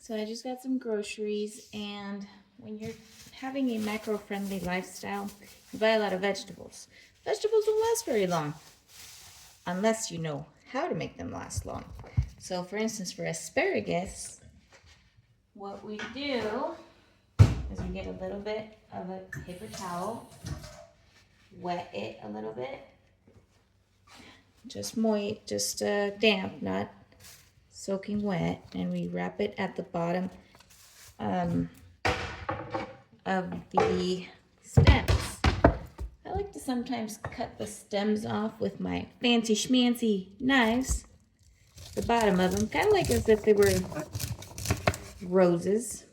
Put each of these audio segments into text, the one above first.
So I just got some groceries, and when you're having a macro-friendly lifestyle, you buy a lot of vegetables. Vegetables don't last very long unless you know how to make them last long. So for instance, for asparagus, what we do is we get a little bit of a paper towel, wet it a little bit, just damp, not soaking wet, and we wrap it at the bottom of the stems. I like to sometimes cut the stems off with my fancy schmancy knives, the bottom of them, kind of like as if they were roses.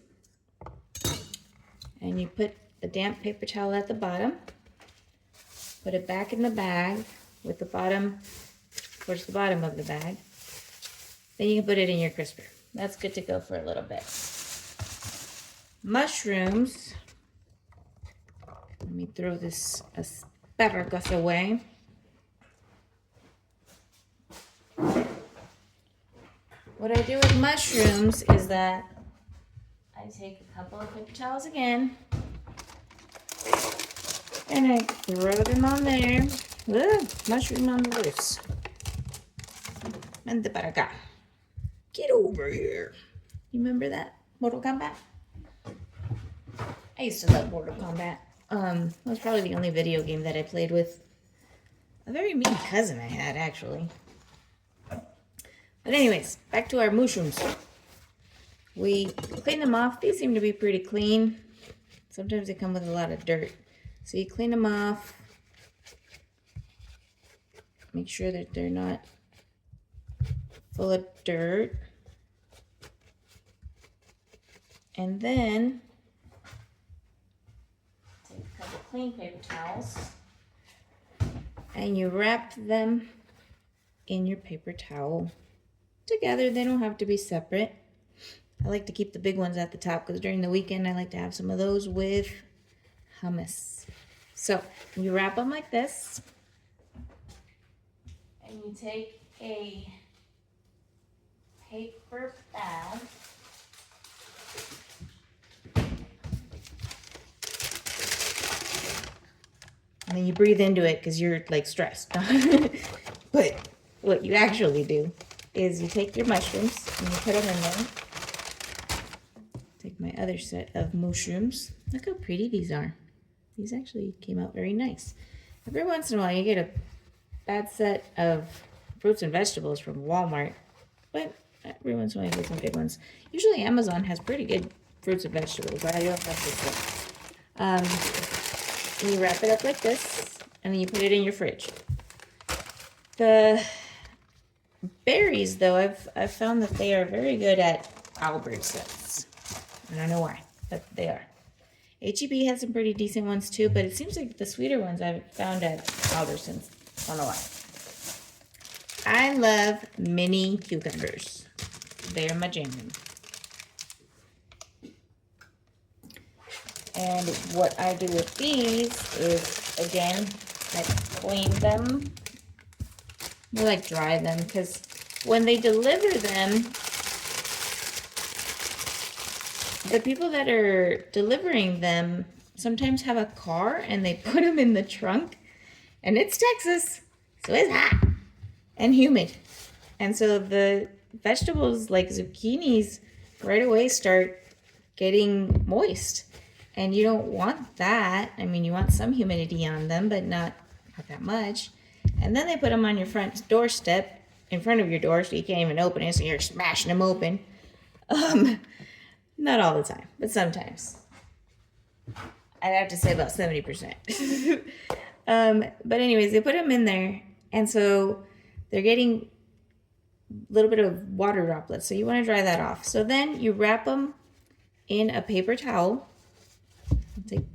And you put a damp paper towel at the bottom, put it back in the bag with the bottom towards the bottom of the bag. Then you can put it in your crisper. That's good to go for a little bit. Mushrooms. Let me throw this asparagus away. What I do with mushrooms is that I take a couple of paper towels again, and I throw them on there. Ooh, mushroom on the loose. Vente para acá. Get over here. You remember that? Mortal Kombat? I used to love Mortal Kombat. That was probably the only video game that I played with a very mean cousin I had, actually. But anyways, back to our mushrooms. We clean them off. These seem to be pretty clean. Sometimes they come with a lot of dirt. So you clean them off. Make sure that they're not full of dirt. And then take a couple clean paper towels and you wrap them in your paper towel together. They don't have to be separate. I like to keep the big ones at the top because during the weekend I like to have some of those with hummus. So you wrap them like this, and you take a paper bag, and then you breathe into it because you're like stressed. But what you actually do is you take your mushrooms and you put them in there. Take my other set of mushrooms. Look how pretty these are. These actually came out very nice. Every once in a while you get a bad set of fruits and vegetables from Walmart, but every once in a while you get some good ones. Usually Amazon has pretty good fruits and vegetables. I don't have this one. You wrap it up like this, and then you put it in your fridge. The berries, though, I've found that they are very good at Albertsons. I don't know why, but they are. H-E-B has some pretty decent ones too, but it seems like the sweeter ones I've found at Albertsons. I don't know why. I love mini cucumbers. They're my jam. And what I do with these is, again, I clean them. I like dry them because when they deliver them, the people that are delivering them sometimes have a car and they put them in the trunk, and it's Texas, so it's hot and humid. And so the vegetables like zucchinis right away start getting moist, and you don't want that. I mean, you want some humidity on them, but not that much. And then they put them on your front doorstep in front of your door so you can't even open it, so you're smashing them open. Not all the time, but sometimes. I'd have to say about 70%. But anyways, they put them in there, and so they're getting a little bit of water droplets, so you want to dry that off. So then you wrap them in a paper towel.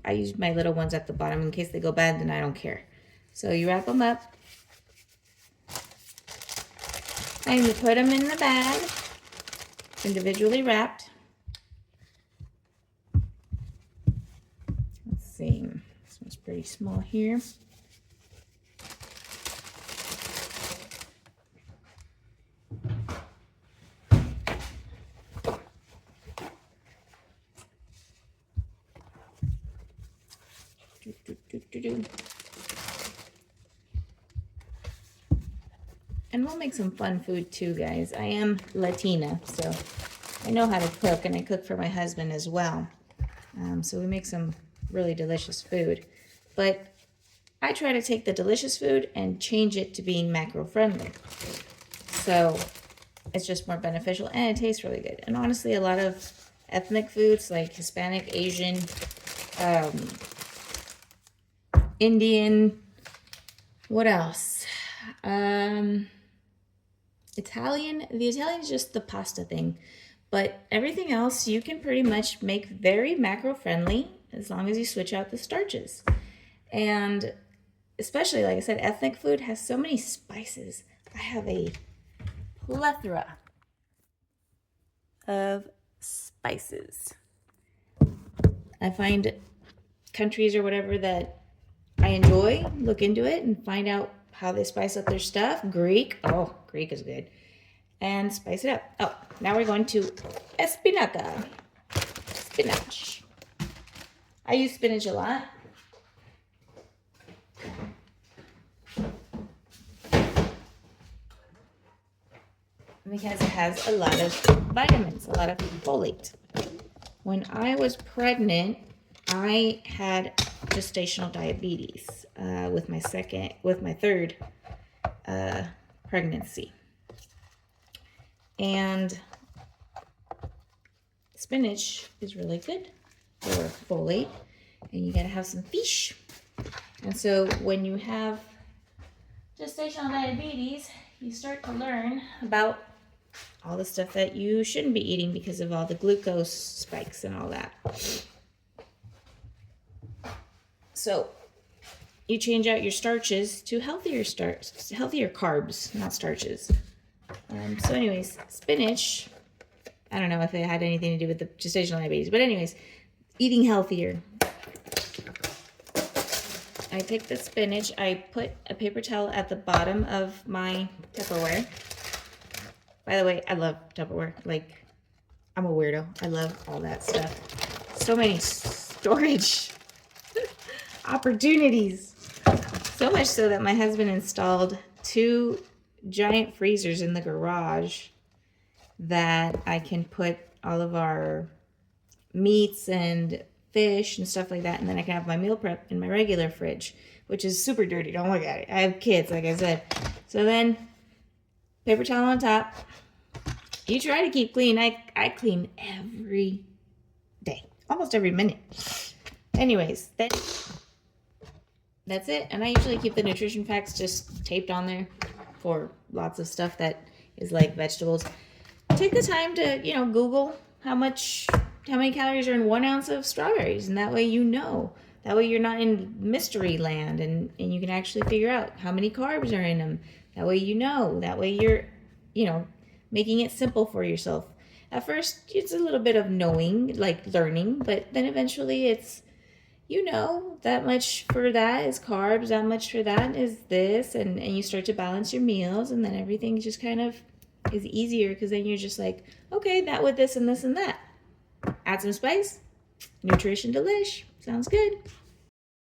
I use my little ones at the bottom in case they go bad, then I don't care. So you wrap them up, and you put them in the bag, individually wrapped. Let's see, this one's pretty small here. And we'll make some fun food too, guys. I am Latina, so I know how to cook, and I cook for my husband as well. So we make some really delicious food. But I try to take the delicious food and change it to being macro friendly. So it's just more beneficial and it tastes really good. And honestly, a lot of ethnic foods like Hispanic, Asian, Indian, what else? Italian. The Italian is just the pasta thing. But everything else you can pretty much make very macro friendly as long as you switch out the starches. And especially, like I said, ethnic food has so many spices. I have a plethora of spices. I find countries or whatever that I enjoy, look into it and find out how they spice up their stuff. Greek. Oh, Greek is good. And spice it up. Oh, now we're going to espinaca. Spinach. I use spinach a lot. Because it has a lot of vitamins, a lot of folate. When I was pregnant, I had gestational diabetes with my third pregnancy. And spinach is really good for folate, and you gotta have some fish. And so when you have gestational diabetes, you start to learn about all the stuff that you shouldn't be eating because of all the glucose spikes and all that. So you change out your starches to healthier carbs, not starches. So anyways, spinach, I don't know if it had anything to do with the gestational diabetes, but anyways, eating healthier. I take the spinach, I put a paper towel at the bottom of my Tupperware. By the way, I love Tupperware. Like, I'm a weirdo. I love all that stuff. So many storage opportunities. So much so that my husband installed 2 giant freezers in the garage that I can put all of our meats and fish and stuff like that, and then I can have my meal prep in my regular fridge, which is super dirty. Don't look at it. I have kids, like I said. So then, paper towel on top. You try to keep clean. I clean every day, almost every minute. Anyways, that's it. And I usually keep the nutrition facts just taped on there for lots of stuff that is like vegetables. Take the time to, Google how many calories are in 1 ounce of strawberries, and that way you know. That way you're not in mystery land, and you can actually figure out how many carbs are in them. That way you know. That way you're, making it simple for yourself. At first, it's a little bit of knowing, like learning, but then eventually it's, that much for that is carbs, that much for that is this, and you start to balance your meals, and then everything just kind of is easier, because then you're just like, okay, that with this and this and that. Add some spice. Nutrition delish. Sounds good.